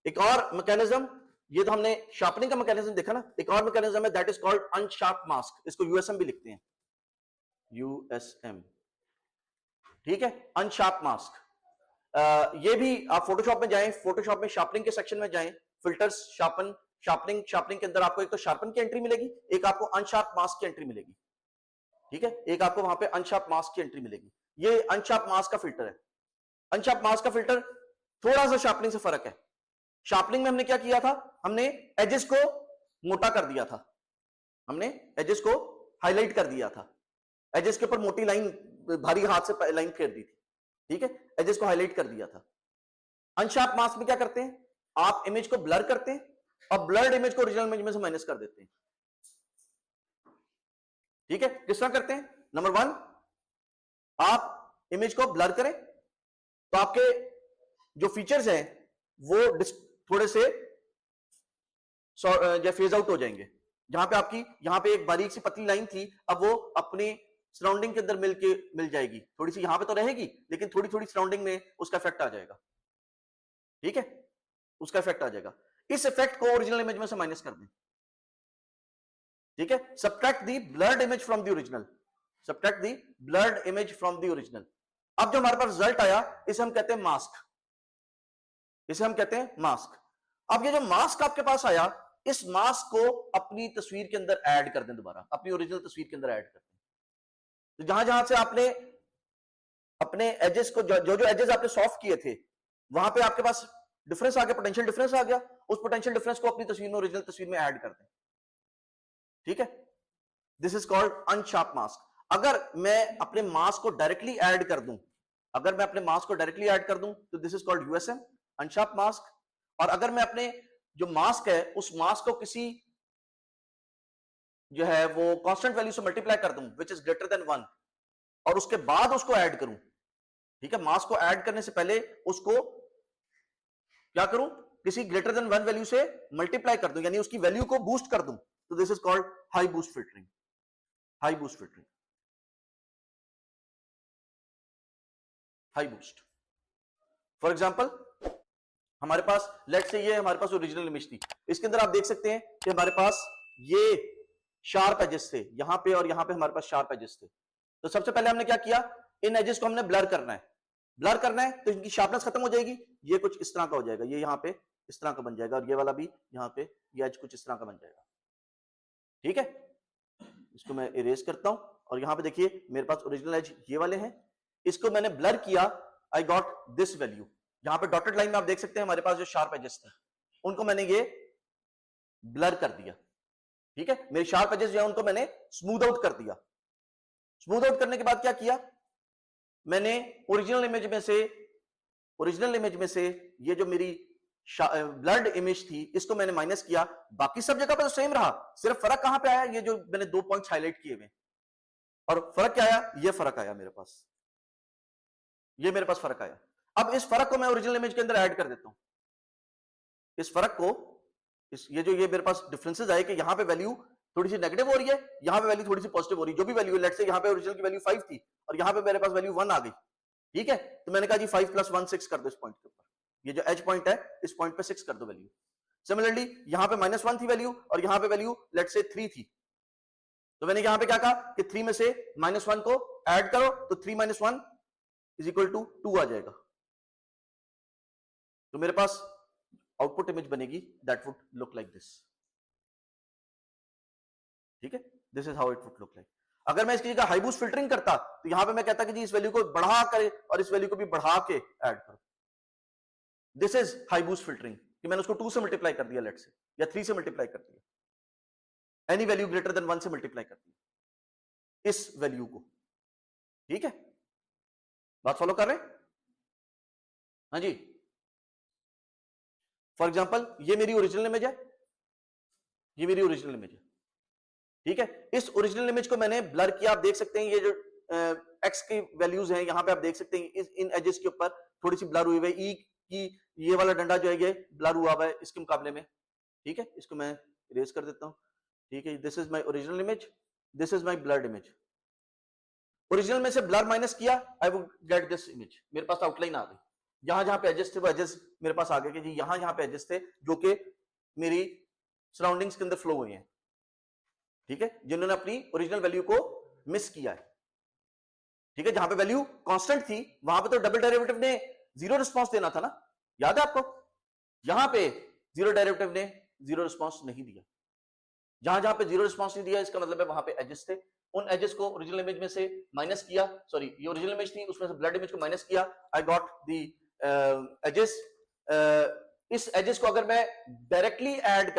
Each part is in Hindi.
एक और मैकेनिज्म, ये तो हमने शार्पनिंग का मैकेनिज्म देखा ना, एक और मैकेनिज्म है that is called unsharp mask, इसको यूएसएम भी लिखते हैं, यूएसएम, ठीक है, अनशार्प मास्क। ये भी आप फोटोशॉप में जाएं, फोटोशॉप में शार्पनिंग के सेक्शन में जाएं, फिल्टर्स, शार्पन, शार्पनिंग, शार्पनिंग के अंदर आपको एक तो शार्पन की एंट्री मिलेगी, एक आपको अनशार्प मास्क की एंट्री मिलेगी, ठीक है, एक आपको वहां पे अनशार्प मास्क की एंट्री मिलेगी। ये अनशार्प मास्क का फिल्टर है। अनशार्प मास्क का फिल्टर थोड़ा सा शार्पनिंग से फर्क है। शार्पनिंग में हमने क्या किया था, हमने एजेस को मोटा कर दिया था, हमने एजेस को हाईलाइट कर दिया था, एजेस के ऊपर मोटी लाइन, भारी हाथ से लाइन फेर दी थी, ठीक है, एजेस को हाईलाइट कर दिया था। अनशार्प मास्क में क्या करते हैं, आप इमेज को ब्लर करते हैं और ब्लर्ड इमेज को ओरिजिनल इमेज में से माइनस कर देते हैं, ठीक है। किस तरह करते हैं, नंबर वन, आप इमेज को ब्लर करें तो आपके जो फीचर्स हैं वो थोड़े से फेज आउट हो जाएंगे। जहां पे आपकी यहां पे एक बारीक सी पतली लाइन थी, अब वो अपने सराउंडिंग के अंदर मिल जाएगी, थोड़ी सी यहां पे तो रहेगी लेकिन थोड़ी थोड़ी सराउंडिंग में उसका इफेक्ट आ जाएगा, ठीक है, उसका इफेक्ट आ जाएगा। इस इफेक्ट को ओरिजिनल इमेज में से माइनस कर दें, ठीक है, subtract the blurred image from the original, subtract the blurred image from the original. अब जो हमारे पास रिजल्ट आया इसे हम कहते हैं मास्क, इसे हम कहते हैं मास्क। अब ये जो मास्क आपके पास आया, इस मास्क को अपनी तस्वीर के अंदर ऐड कर दें, दोबारा अपनी ओरिजिनल तस्वीर के अंदर ऐड कर दें। तो जहां जहां से आपने अपने एजेस को, जो जो एजेस आपने सॉफ्ट किए थे, वहां पे आपके पास डिफरेंस आ गया, पोटेंशियल डिफरेंस आ गया, उस पोटेंशियल डिफरेंस को अपनी तस्वीर में, ओरिजिनल तस्वीर में ऐड कर दें, ठीक है। This is called unsharp mask. अगर मैं अपने मास्क को डायरेक्टली ऐड कर दूं, अगर मैं अपने मास्क को डायरेक्टली ऐड कर दूं तो this is called USM, unsharp mask. और अगर मैं अपने जो मास्क है उस मास्क को किसी जो है वो कांस्टेंट वैल्यू से मल्टीप्लाई कर दूं विच इज ग्रेटर देन 1 और उसके बाद उसको ऐड करूं, ठीक है, मास्क को ऐड करने से पहले उसको क्या करूं, किसी ग्रेटर देन 1 वैल्यू से मल्टीप्लाई कर दूं, यानी उसकी वैल्यू को बूस्ट कर दूं, तो this is called high boost filtering, high boost filtering, high boost. For example हमारे पास लेट से ये हमारे पास ओरिजिनल इमेज थी, इसके अंदर आप देख सकते हैं कि हमारे पास ये शार्प एजेस थे, यहां पे और यहां पे हमारे पास शार्प एजेस थे। तो सबसे पहले हमने क्या किया, इन एजेस को हमने ब्लर करना है, ब्लर करना है तो इनकी शार्पनेस खत्म हो जाएगी, ये कुछ इस तरह का हो जाएगा, ये यहां पे इस तरह का बन जाएगा और ये वाला भी यहां पे ये एज कुछ इस तरह का बन जाएगा, ठीक है। इसको मैं इरेज करता हूं और यहां पे देखिए मेरे पास ओरिजिनल एज ये वाले हैं, इसको मैंने ब्लर किया, आई गॉट दिस वैल्यू। यहां पे डॉटेड लाइन में आप देख सकते हैं हमारे पास जो शार्प एजेस थे उनको मैंने ये ब्लर कर दिया, ठीक है, मेरे शार्प एजेस जो है उनको मैंने स्मूथ आउट कर दिया। स्मूथ आउट करने के बाद क्या किया, मैंने ओरिजिनल इमेज में से ये जो मेरी ब्लर्ड इमेज थी इसको मैंने माइनस किया, बाकी सब जगह पर तो सेम रहा, सिर्फ फर्क कहां पे आया, ये जो मैंने 2 पॉइंट्स हाईलाइट किए हुए, और फर्क क्या आया, ये फर्क आया मेरे पास, ये मेरे पास फर्क आया। अब इस फर्क को मैं ओरिजिनल इमेज के अंदर ऐड कर देता हूं, इस फर्क को, ये जो ये मेरे पास डिफरेंसेस आए कि यहां पे वैल्यू थोड़ी सी नेगेटिव हो रही है, यहां पे वैल्यू थोड़ी सी पॉजिटिव हो रही है, जो भी वैल्यू है, लेट्स से यहां पे ओरिजिनल की वैल्यू 5 थी और यहां पे मेरे पास वैल्यू 1 आ गई, ठीक है, तो मैंने कहा जी 5 + 1 6 कर दो इस पॉइंट के ऊपर, ये जो एज पॉइंट है इस पॉइंट पे 6 कर दो वैल्यू। सिमिलरली यहां पे -1 थी वैल्यू और यहां पे वैल्यू लेट्स से 3 थी, तो मैंने यहां पे क्या कहा कि 3 में से -1 को ऐड करो तो 3 - 1 = 2 आ जाएगा, तो मेरे पास आउटपुट इमेज बनेगी that would look like this, ठीक है, this is how it would look like. अगर मैं इसकी जगह हाई बूस्ट फिल्टरिंग करता तो यहां पे मैं कहता कि जी इस वैल्यू को बढ़ा करे और इस वैल्यू को भी बढ़ा के ऐड करो, this is high boost filtering, कि मैंने उसको 2 से मल्टीप्लाई कर दिया लेट से, या 3 से मल्टीप्लाई कर दिया, एनी वैल्यू ग्रेटर देन 1 से मल्टीप्लाई कर दिया इस वैल्यू को, ठीक है, बात फॉलो कर रहे हैं, हाँ जी। फॉर एग्जाम्पल ये मेरी ओरिजिनल इमेज है, ये मेरी ओरिजिनल इमेज है, ठीक है, इस ओरिजिनल इमेज को मैंने ब्लर किया, आप देख सकते हैं ये जो एक्स की वैल्यूज हैं यहां पे आप देख सकते हैं इन एजेस के ऊपर थोड़ी सी ब्लर हुई है, ई की ये वाला डंडा जो है ये ब्लर हुआ हुआ है इसके मुकाबले में, ठीक है, इसको मैं इरेज कर देता हूं, ठीक है, this is my original image, this is my blurred image. Original में से ब्लर माइनस किया, I would get this image, मेरे पास आउटलाइन आ गई, यहां जहां पे एजेस थे वो एजेस मेरे पास आ गए कि जी यहां जहां पे एजेस थे जो कि मेरी सराउंडिंग्स के अंदर फ्लो हुए हैं, ठीक है, जिन्होंने अपनी ओरिजिनल वैल्यू को मिस किया है, ठीक है। जहां पे वैल्यू कांस्टेंट थी वहां पे तो डबल डेरिवेटिव ने जीरो रिस्पांस देना था ना, याद है आपको? यहां पे जीरो डेरिवेटिव ने जीरो रिस्पांस नहीं दिया। जहां जहां पे जीरो रिस्पांस नहीं दिया इसका मतलब है वहां पे एजेस थे, उन एजेस को ओरिजिनल इमेज में से माइनस किया, सॉरी ये ओरिजिनल इमेज थी उसमें से ब्लड इमेज को माइनस किया, आई गॉट दी एजेस। इस एजेस को अगर मैं डायरेक्टली ऐड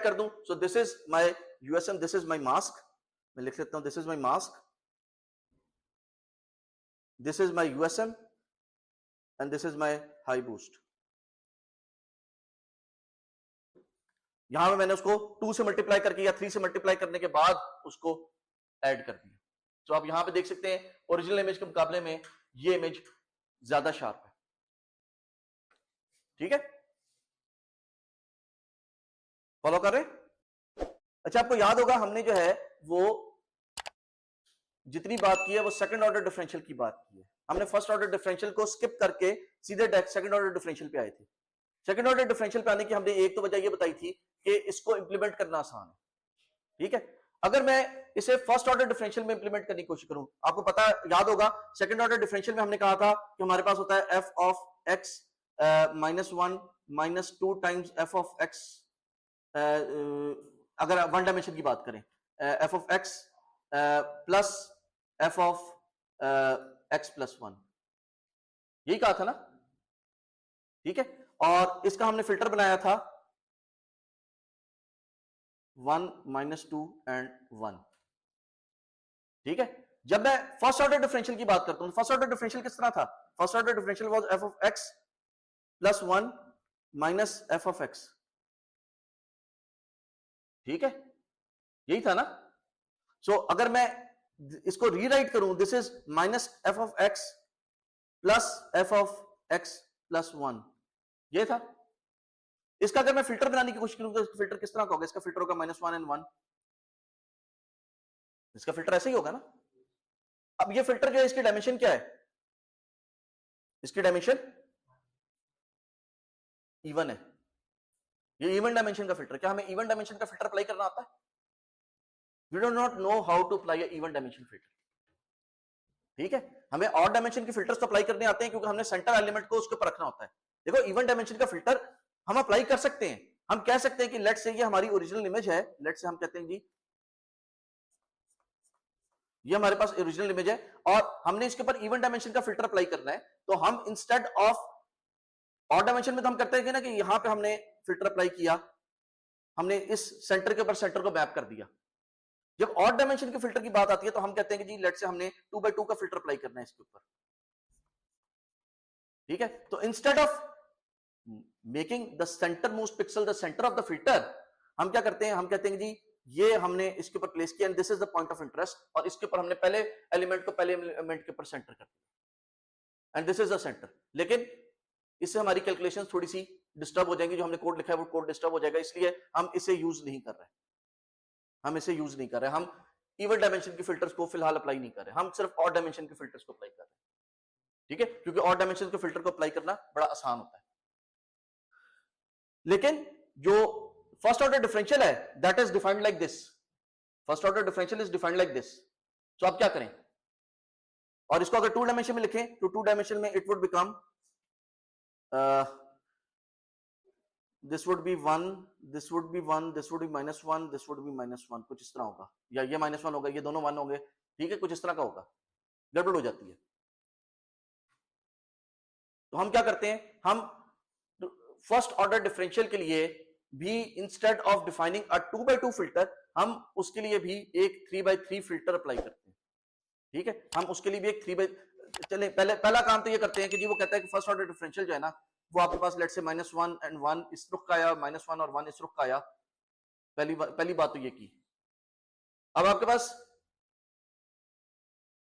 कर दूं, so this is my USM, this is my mask, मैं लिख लेता हूं this is my mask, this is my USM and this is my high boost. यहां पे मैंने उसको 2 से मल्टीप्लाई करके या 3 से मल्टीप्लाई करने के बाद उसको ऐड कर दिया। तो आप यहां पे देख सकते हैं ओरिजिनल इमेज के मुकाबले में ये इमेज ज्यादा शार्प है, ठीक है, फॉलो कर रहे हैं? अच्छा, आपको याद होगा हमने जो है वो जितनी बात की है वो सेकंड ऑर्डर डिफरेंशियल की बात की है। हमने फर्स्ट ऑर्डर डिफरेंशियल को स्किप करके सीधे सेकंड ऑर्डर डिफरेंशियल पे आए थे। सेकंड ऑर्डर डिफरेंशियल पे आने की हमने एक तो वजह ये बताई थी कि इसको इंप्लीमेंट करना आसान है, ठीक है। अगर मैं इसे फर्स्ट ऑर्डर डिफरेंशियल में इंप्लीमेंट करने की कोशिश करूं, आपको पता याद होगा सेकंड ऑर्डर डिफरेंशियल में हमने कहा था कि हमारे पास होता है F of x -1 -2 times F of x, अगर वन डायमेंशन की बात करें F of X plus F of X plus 1, यही कहा था ना, ठीक है। और इसका हमने फिल्टर बनाया था 1 -2 एंड 1, ठीक है। जब मैं फर्स्ट ऑर्डर डिफरेंशियल की बात करता हूं, फर्स्ट ऑर्डर डिफरेंशियल किस तरह था? First order differential was F of X plus 1 minus F of x, ठीक है, यही था ना। सो अगर मैं इसको रीराइट करूं, this is minus F of X plus F of X plus 1, ये था। इसका अगर मैं फिल्टर बनाने की कोशिश करूं तो फिल्टर किस तरह का होगा? इसका फिल्टर होगा -1 एंड 1, इसका फिल्टर ऐसे ही होगा ना। अब ये फिल्टर जो है इसकी डायमेंशन क्या है? इसकी डायमेंशन इवन है, ये इवन डायमेंशन का फिल्टर। क्या हमें इवन डायमेंशन का फिल्टर अप्लाई करना आता है? We do not know how to apply even dimension filter, ठीक है। हमें ऑड डायमेंशन के फिल्टर्स तो अप्लाई करने आते हैं क्योंकि हमने सेंटर एलिमेंट को उसके ऊपर रखना होता है। देखो इवन डायमेंशन का फिल्टर हम अप्लाई कर सकते हैं। हम कह सकते हैं कि लेट्स से ये हमारी ओरिजिनल इमेज है, लेट्स से हम कहते हैं जी ये हमारे पास ओरिजिनल इमेज है और हमने इसके ऊपर इवन डायमेंशन का फिल्टर अप्लाई करना है, तो हम इंस्टेड ऑफ ऑड डायमेंशन में तो हम करते हैं कि ना कि यहां पे हमने फिल्टर अप्लाई किया, हमने इस सेंटर के ऊपर सेंटर को मैप कर दिया। जब ऑड डायमेंशन के फिल्टर की बात आती है तो हम कहते हैं कि जी लेट्स से हमने 2x2 का फिल्टर अप्लाई करना है इसके ऊपर, ठीक है। तो instead of making the centre most pixel the centre of the filter, हम क्या करते हैं, हम कहते हैं कि जी ये हमने इसके ऊपर प्लेस किया and this is the point of interest, और इसके ऊपर हमने पहले एलिमेंट को पहले एलिमेंट के ऊपर सेंटर कर दिया and this is the centre. लेकिन इससे हमारी कैलकुलेशन थोड़ी सी डिस्टर्ब हो जाएंगी, जो हमने कोड लिखा है वो कोड डिस्टर्ब हो जाएगा, इसलिए हम इसे यूज नहीं कर रहे हैं, हम इसे यूज नहीं कर रहे, हम इवन डायमेंशन के फिल्टर्स को फिलहाल अप्लाई नहीं कर रहे, हम सिर्फ ऑड डायमेंशन के फिल्टर्स को अप्लाई कर रहे हैं, ठीक है, क्योंकि ऑड डायमेंशन के फिल्टर को अप्लाई करना बड़ा आसान होता है। लेकिन जो फर्स्ट ऑर्डर डिफरेंशियल है that is defined like this, first order differential is defined like this. तो आप क्या करें, और इसको अगर 2 डायमेंशन में लिखें तो 2 डायमेंशन में it would become this would be 1, this would be 1, this would be -1, this would be -1, कुछ इस तरह होगा, या ये -1 होगा, ये दोनों 1 होंगे, ठीक है, कुछ इस तरह का होगा, गड़बड़ हो जाती है। तो हम क्या करते हैं, हम फर्स्ट ऑर्डर डिफरेंशियल के लिए भी instead of defining a 2x2 filter, हम उसके लिए भी एक 3x3 फिल्टर अप्लाई करते हैं, ठीक है। हम उसके लिए भी एक 3x, चले पहला काम तो ये करते हैं कि जी वो कहता है कि फर्स्ट ऑर्डर डिफरेंशियल जो है ना वो आपके पास लेट्स से -1 एंड 1 इस रुख का आया, -1 और 1 इस रुख का आया, पहली बात तो ये की। अब आपके पास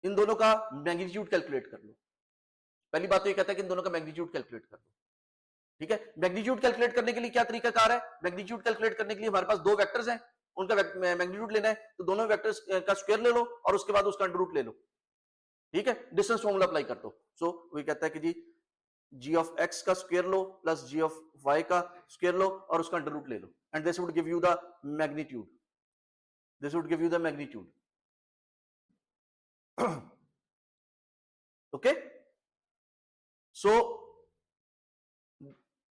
इन दोनों का मैग्नीट्यूड कैलकुलेट कर लो, पहली बात तो ये कहता है कि इन दोनों का मैग्नीट्यूड कैलकुलेट कर लो, ठीक है। मैग्नीट्यूड कैलकुलेट करने के लिए क्या तरीकाकार है, मैग्नीट्यूड कैलकुलेट करने के लिए हमारे पास दो वेक्टर्स हैं, उनका मैग्नीट्यूड लेना है, तो दोनों वेक्टर्स का स्क्वायर ले लो और उसके बाद उसका अंडर रूट ले लो, ठीक है, डिस्टेंस फॉर्मूला अप्लाई कर दो। सो वो कहता है कि जी जी ऑफ एक्स का स्क्वायर लो प्लस जी ऑफ वाई का स्क्वायर लो और उसका अंडर रूट ले लो, and this would give you the magnitude, this would give you the magnitude. Okay, so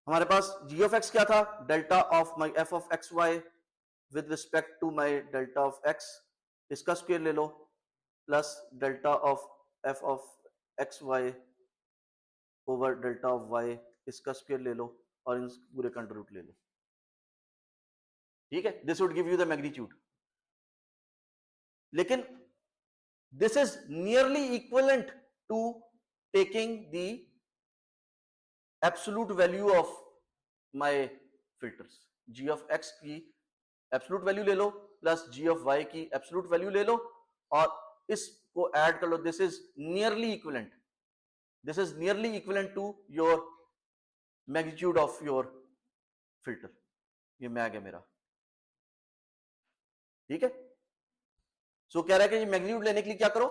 हमारे पास जी ऑफ एक्स क्या था, delta of my F of X Y with respect to my delta of X, इसका स्क्वायर ले लो plus delta of F of X Y over delta of Y, इसका स्क्वायर ले लो और इन पूरे का अंडर रूट ले लो। ठीक है, this would give you the magnitude. लेकिन this is nearly equivalent to taking the absolute value of my filters. G of X की एब्सोल्यूट वैल्यू ले लो प्लस जी ऑफ वाई की एब्सोल्यूट वैल्यू ले लो और इसको ऐड कर लो, this is nearly equivalent, this is nearly equivalent to your magnitude of your filter. ये मैग है मेरा, ठीक है। सो कह रहा है कि मैग्नीट्यूड लेने के लिए क्या करो,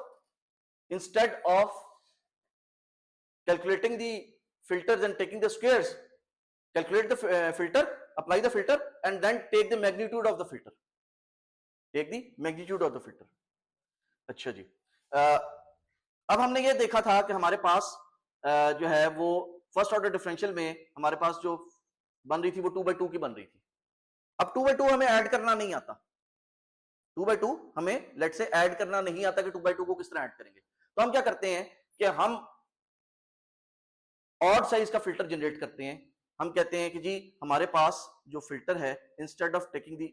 instead of calculating the filters and taking the squares, calculate the filter, apply the filter and then take the magnitude of the filter, take the magnitude of the filter। अच्छा जी, अब हमने ये देखा था कि हमारे पास जो है वो फर्स्ट ऑर्डर डिफरेंशियल में हमारे पास जो बन रही थी वो 2/2 की बन रही थी। अब 2/2 हमें ऐड करना नहीं आता, 2/2 हमें लेट से ऐड करना नहीं आता कि 2/2 को किस तरह ऐड करेंगे। तो हम क्या करते हैं कि हम ऑड साइज का फिल्टर जनरेट करते हैं। हम कहते हैं कि जी हमारे पास जो फिल्टर है, instead of taking the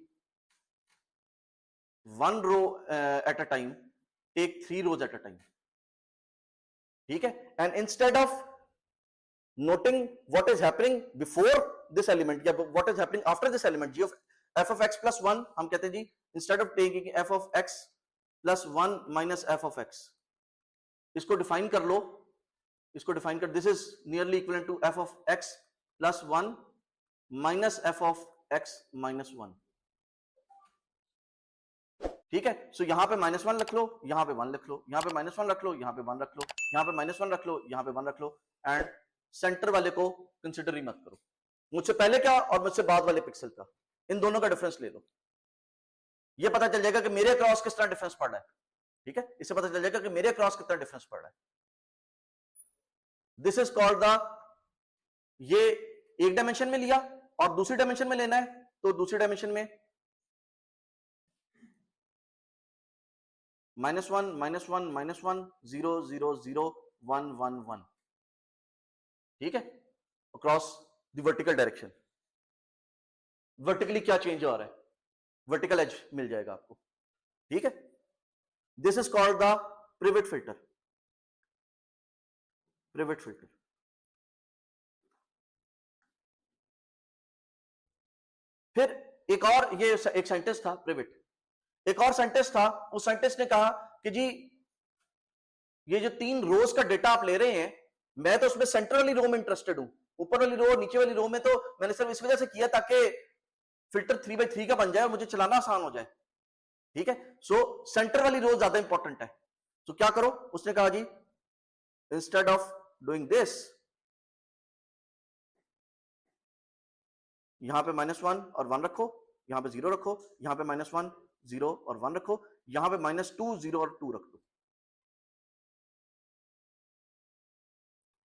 1 row at a time, take 3 rows at a time, ठीक है। And instead of noting what is happening before this element या what is happening after this element, G of F of X plus 1, हम कहते हैं G instead of taking F of X plus 1 minus F of X, इसको डिफाइन कर लो, इसको डिफाइन कर, this is nearly equivalent to F of X plus 1 minus F of X minus 1, ठीक है। सो यहां पे -1 रख लो, यहां पे 1 रख लो, यहां पे -1 रख लो, यहां पे 1 रख लो, यहां पे -1 रख लो, यहां पे 1 रख लो, एंड सेंटर वाले को कंसिडर ही मत करो, मुझसे पहले का और मुझसे बाद वाले पिक्सल का, इन दोनों का डिफरेंस ले लो। ये पता चल जाएगा कि मेरे क्रॉस किस तरह डिफरेंस पड़ रहा है, ठीक है। इससे पता चल जाएगा कि मेरे क्रॉस कितना डिफरेंस पड़ रहा है। दिस इज कॉल्ड द, ये एक डायमेंशन में लिया और दूसरी डायमेंशन में लेना है, तो दूसरी डायमेंशन में -1 -1 -1 0 0 0 1 1 1, ठीक है, across the vertical direction. Vertically क्या चेंज हो रहा है, वर्टिकल एज मिल जाएगा आपको, ठीक है। This is called the private filter, private filter. फिर एक और, ये एक सेंटेंस था प्रिवेट, एक और सेंटेंस था, उस सेंटेंस ने कहा कि जी ये जो 3 रोज का डेटा आप ले रहे हैं, मैं तो उसमें सेंटर वाली रो में इंटरेस्टेड हूं, ऊपर वाली रो नीचे वाली रो में तो मैंने सिर्फ इस वजह से किया ताकि फिल्टर 3/3 का बन जाए और मुझे चलाना आसान हो जाए, ठीक है। सो सेंटर वाली रो ज्यादा इंपॉर्टेंट है। तो क्या करो, उसने कहा जी इंस्टेड ऑफ डूइंग दिस, यहां पे -1 और 1 रखो, यहां पे 0 रखो, यहां पे -1 0 और 1 रखो, यहां पे -2 0 और 2 रख दो।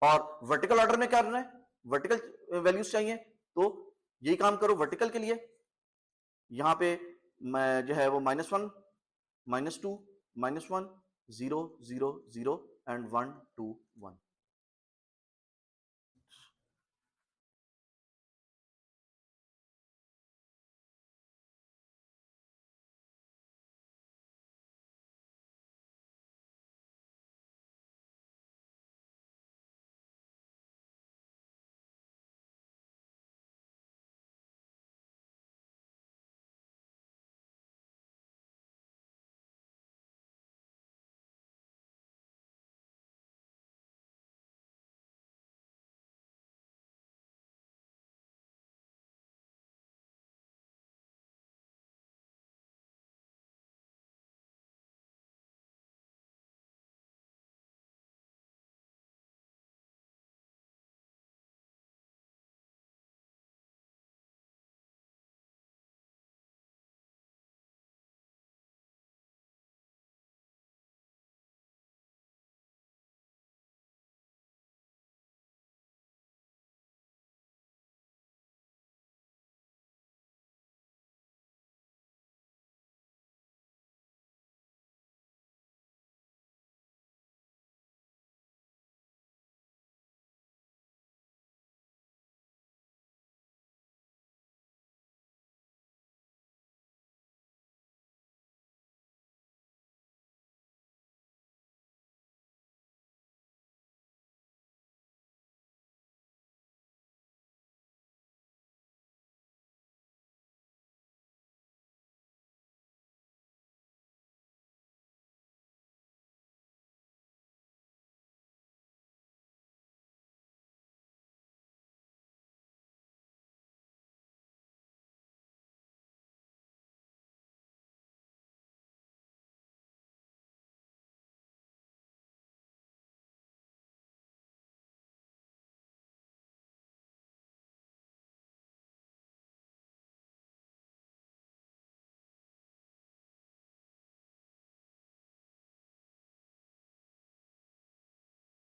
और वर्टिकल ऑर्डर में क्या करना है, वर्टिकल वैल्यूज चाहिए, तो यही काम करो वर्टिकल के लिए। यहां पे जो है वो -1 -2 -1 0 0 0 एंड 1 2 1,